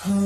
Dan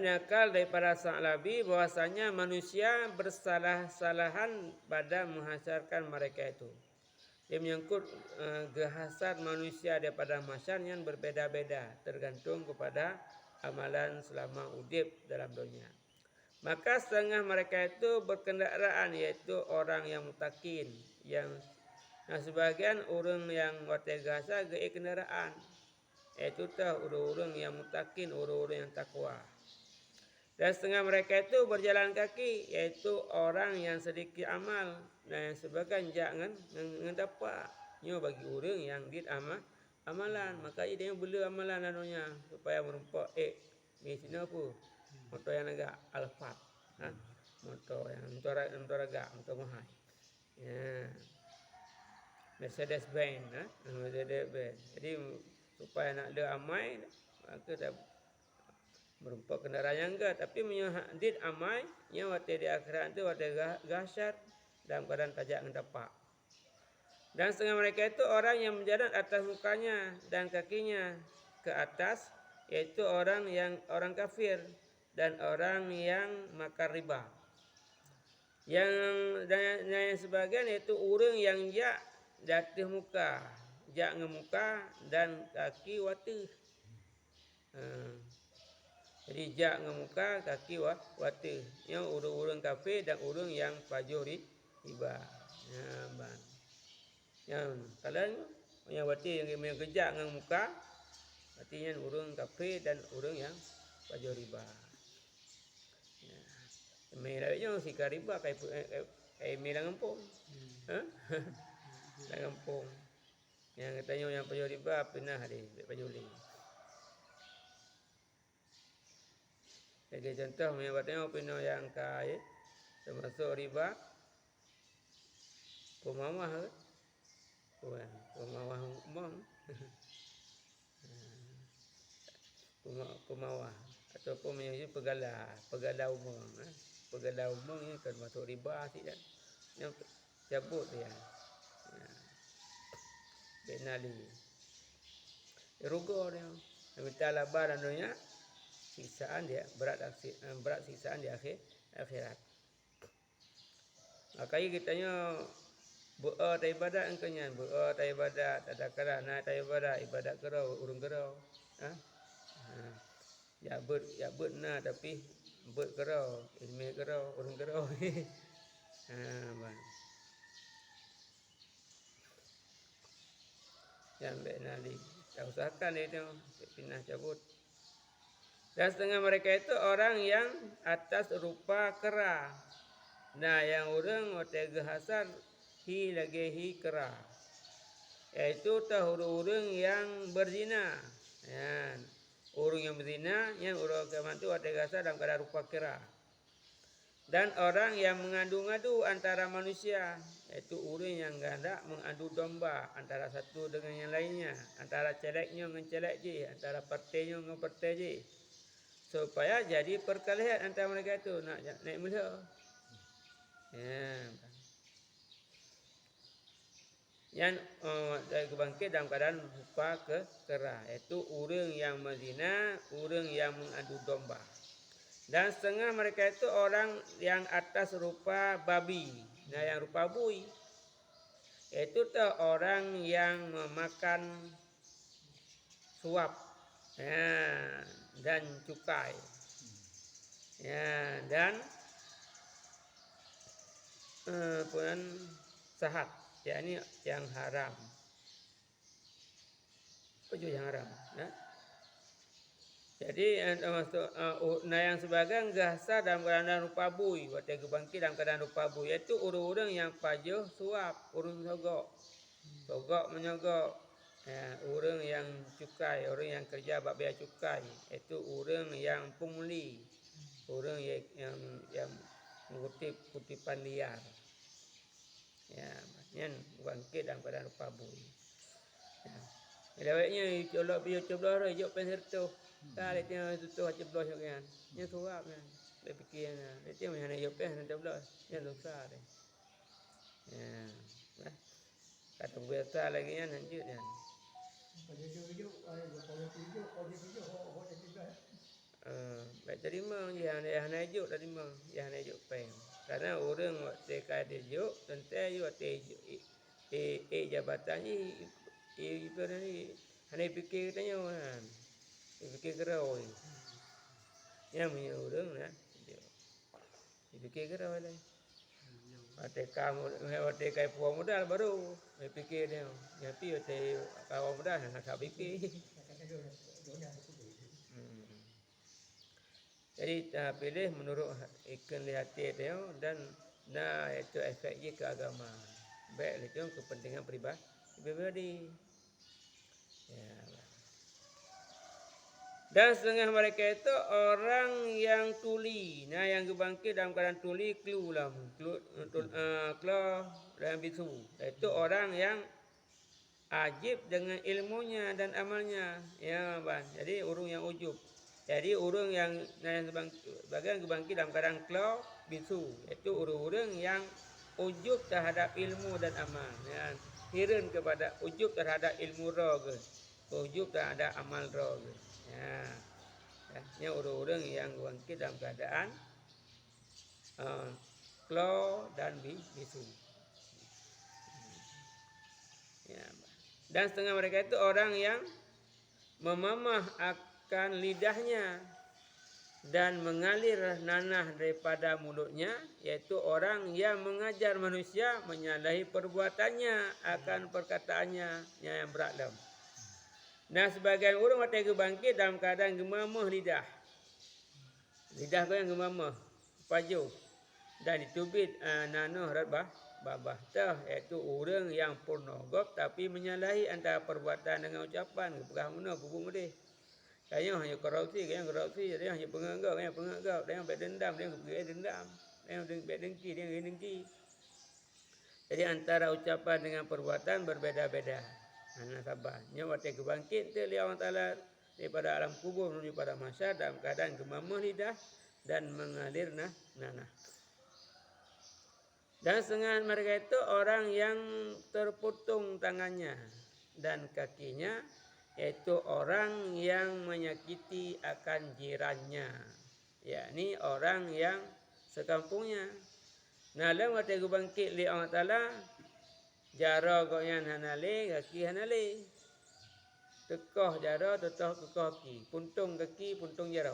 nakal daripada Sa'labi bahwasanya manusia bersalah-salahan pada menghasarkan mereka itu. Dia menyangkut kehasar manusia daripada mahsyar yang berbeda-beda tergantung kepada amalan selama udip dalam dunia. Maka setengah mereka itu berkendaraan, iaitu orang yang mutakin, yang sebagian orang yang wategasa ke kendaraan, iaitu orang-orang yang mutakin, orang-orang yang takwa. Dan setengah mereka itu berjalan kaki, iaitu orang yang sedikit amal dan yang sebagian jangan dapat. Nyo bagi orang yang dit amalan, maka dia bela amalan anunya supaya merumpak di sini apa? Motor yang agak Alphard, motor yang motor agak motor mahal. Ya. Mercedes Benz, Mercedes Benz. Jadi supaya nak ada amai, maka dah merumpak kendaraan yang enggak, tapi menyahadit amai yang waktu di akhirat itu waktu gahsyat dalam keadaan tajak mendapak. Dan setengah mereka itu orang yang menjalan atas mukanya dan kakinya ke atas, yaitu orang kafir dan orang yang makan riba. Yang sebagian yaitu orang yang jatuh muka, ngemuka dan kaki watih. Jadi ngemuka, kaki watih. Yang orang-orang kafir dan orang yang pajuh riba. Yang kalian yang watih yang kejak ngemuka, artinya orang kafir dan orang yang pajuh riba. Mereka si riba kayak merah ngempung. Ngempung. Yang katanya yang pajuh riba pernah di pajuh li. Sebagai contoh, katanya pernah yang kaya termasuk riba pemawah. Pemawah umum. Pemawah ataupun menyebut pegala umum. Pegala umum ni termasuk riba tidak. Yang cabut dia. Benali. Rugo dia. Minta labar anunya siksaan dia berat siksaan di akhirat. Makanya kitanya tak ibadat engkanya, tak ibadat, tak ada kerana tak ibadat kerau, urung kerau. Ya bet na tapi bet kerau, ilmu kerau, urung kerau. Bang. Yang benali. Tak usahakan dia pindah cabut. Dan setengah mereka itu orang yang atas rupa kera. Nah, yang orang watega hasar lagi kera. Iaitu orang-orang yang berzina. Ya. Orang yang berzina, yang orang kiamat itu watega hasar dalam keadaan rupa kera. Dan orang yang mengadu-ngadu antara manusia, iaitu orang yang hendak mengadu domba antara satu dengan yang lainnya, antara celeknya dengan celek je, antara partainya dengan partai je. Supaya jadi perkelahian antara mereka itu nak naik mula. Yang bangkit dalam keadaan rupa kera, iaitu orang yang berzina, orang yang mengadu domba. Dan setengah mereka itu orang yang atas rupa babi, yang rupa bui. Itu orang yang memakan suap dan cukai. Dan pun sahat, yakni yang haram. Apa juga yang haram? Jadi yang sebagian gahsa dalam keadaan rupa bui, waktu bangkit dalam keadaan rupa bui, iaitu orang-orang yang pajuh suap, orang sogok menyogok, orang yang cukai, orang yang kerja bak biaya cukai, iaitu orang yang pungli, orang yang mengutip kutipan liar. Yang bangkit dalam keadaan rupa bui. Lewatnya colok biar coba roh jok penserto. Tak dia tutup jeblos kan. Nya suap kan. Dia fikir kan. Dia mana yo peh nanti jeblos. Nya dosa dia. Ya. Nah, kata biasa lagi kan lanjut kan. Baik terima yang najuk terima yang najuk peng. Karena orang waktu kada juk tentu you waktu jabatan ni ibu ni hanya fikir tanya kan. Fikir kerau. Yang punya orang lah. Fikir kerau lah. Waktu kamu waktu kai puang modal baru fikir dia. Tapi waktu kawan modal tak fikir. Jadi pilih menurut ikon hati dia dan itu efeknya ke agama. Baik itu kepentingan pribadi. Ya. Dan setengah mereka itu orang yang tuli. Nah yang bangkit dalam keadaan tuli keluar dan bisu. Itu orang yang ajib dengan ilmunya dan amalnya. Ya, Bang. Jadi orang yang ujub. Jadi orang yang bagian bangkit dalam keadaan keluar bisu. Itu orang-orang yang ujub terhadap ilmu dan amal. Ya. Heran kepada ujub terhadap ilmu roh ke. Ujub terhadap amal roh ke. Ya. Ini orang-orang yang bangkit dalam keadaan keluar dan bisu. Ya. Dan setengah mereka itu orang yang memamah akan lidahnya dan mengalir nanah daripada mulutnya, yaitu orang yang mengajar manusia menyalahi perbuatannya akan perkataannya yang beraklam. Nah sebagian orang waktu bangkit dalam keadaan gemamah lidah. Lidah kau yang gemamah, pajuh dan ditubit nanah rabah. Babah tah iaitu orang yang pornogop tapi menyalahi antara perbuatan dengan ucapan pegah mana bubung dia. Kaya hanya korupsi, dia hanya penganggap, dia berdendam, dia berdendam, dia berdengki, dia berdengki. Jadi antara ucapan dengan perbuatan berbeza-beza. Nah sabar. Nya waktu kebangkit tu dia Allah Taala daripada alam kubur menuju pada mahsyar dalam keadaan gemamah lidah dan mengalir nanah. Dan setengah mereka itu orang yang terputung tangannya dan kakinya, yaitu orang yang menyakiti akan jirannya, yakni orang yang sekampungnya. Nah, dalam waktu bangkit li Allah Taala, jara goyan hanale, kaki hanale, tekoh jara, tekoh kaki, puntung kaki, puntung jara.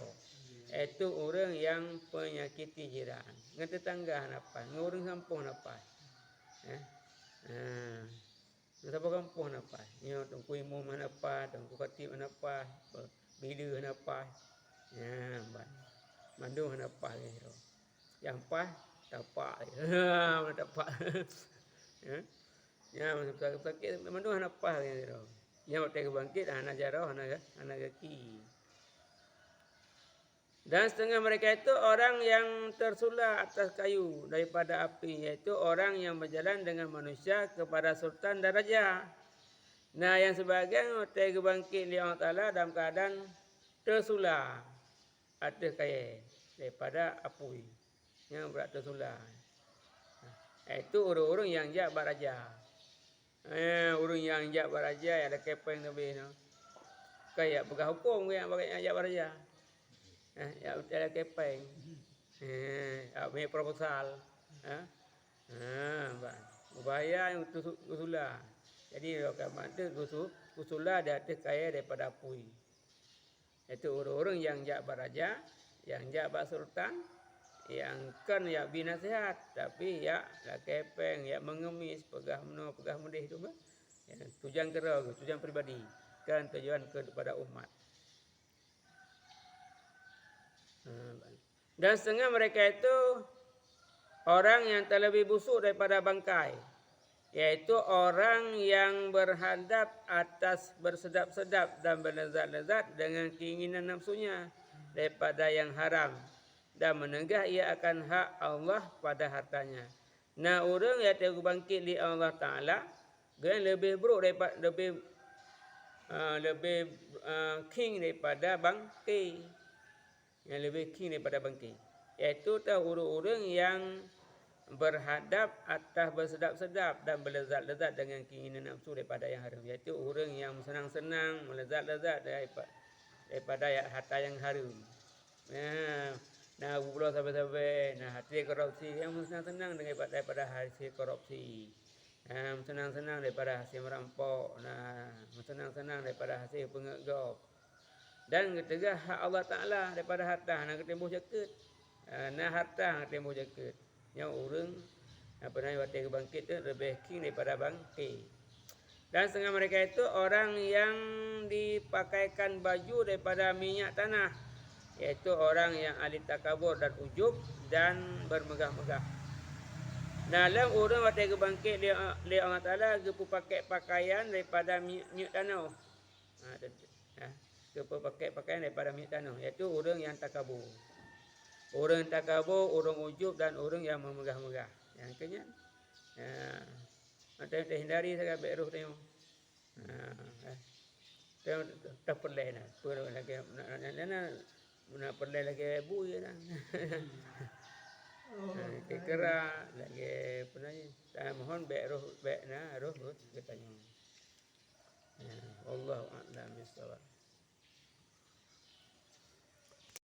Itu orang yang penyakiti jiran. Dengan tetangga hanapan, dengan orang kampung hanapan. Siapa kampung hanapan? Ya, tungku imam hanapan, tungku khatib hanapan, bila hanapan. Ya, Bandung hanapan gitu. Yang pas tapak. Mana tapak. Ya, sakit Bandung hanapan gitu. Yang waktu bangkit anak jarah, anak kaki. Dan setengah mereka itu orang yang tersulah atas kayu daripada api, yaitu orang yang berjalan dengan manusia kepada sultan dan raja. Nah yang sebagian waktu bangkit li Allah Ta'ala dalam keadaan tersulah atas kayu daripada api yang berat tersulah. Itu orang-orang yang jabat raja. Orang yang jabat raja yang ada kepeng lebih. Kayak pegawai hukum yang jabat raja. Ya ada kepeng. Punya proposal. Bayar yang usulah. Jadi kalau mata usulah dia ada kaya daripada apui. Itu orang-orang yang jabat raja, yang jabat sultan, yang kan ya binasihat, tapi ya kepeng, ya mengemis, pegah mudih itu bah. Ya, tujuan kerja, tujuan pribadi, kan tujuan kepada umat. Dan setengah mereka itu orang yang terlebih busuk daripada bangkai, yaitu orang yang berhadap atas bersedap-sedap dan berlezat-lezat dengan keinginan nafsunya daripada yang haram dan menenggah ia akan hak Allah pada hartanya. Nah orang yang terbangkit di Allah Ta'ala dia lebih buruk daripada lebih lebih king daripada bangkai. Yang lebih king daripada bangkai. Iaitu orang-orang yang berhadap atas bersedap-sedap dan berlezat-lezat dengan keinginan nafsu daripada yang haram. Iaitu orang yang senang-senang, melezat-lezat daripada harta yang haram. Nah, pula sampai-sampai, hati korupsi, yang senang-senang daripada hasil korupsi. Senang-senang daripada hasil merampok. Senang-senang daripada hasil pengegop. Dan ketiga hak Allah Ta'ala daripada harta. Nak ketembuh jaket. Harta nak ketembuh jaket. Yang orang waktu kebangkit tu lebih king daripada bangkit. Dan setengah mereka itu orang yang dipakaikan baju daripada minyak tanah. Iaitu orang yang ahli takabur dan ujub dan bermegah-megah. Dalam orang waktu kebangkit dia Allah Ta'ala kepu pakai pakaian daripada minyak tanah. Kepu pakai pakaian daripada minyak tanah. Iaitu orang yang takabur. Orang yang takabur, orang ujub dan orang yang memegah-megah. Yang kenyat. Kita hindari sangat baik roh tengok. Tak perlu nak. Perlu lagi nak perlu lagi bu je lah. Kerak lagi pernah ni. Mohon baik roh kita tanya. Allah a'lam bissawab.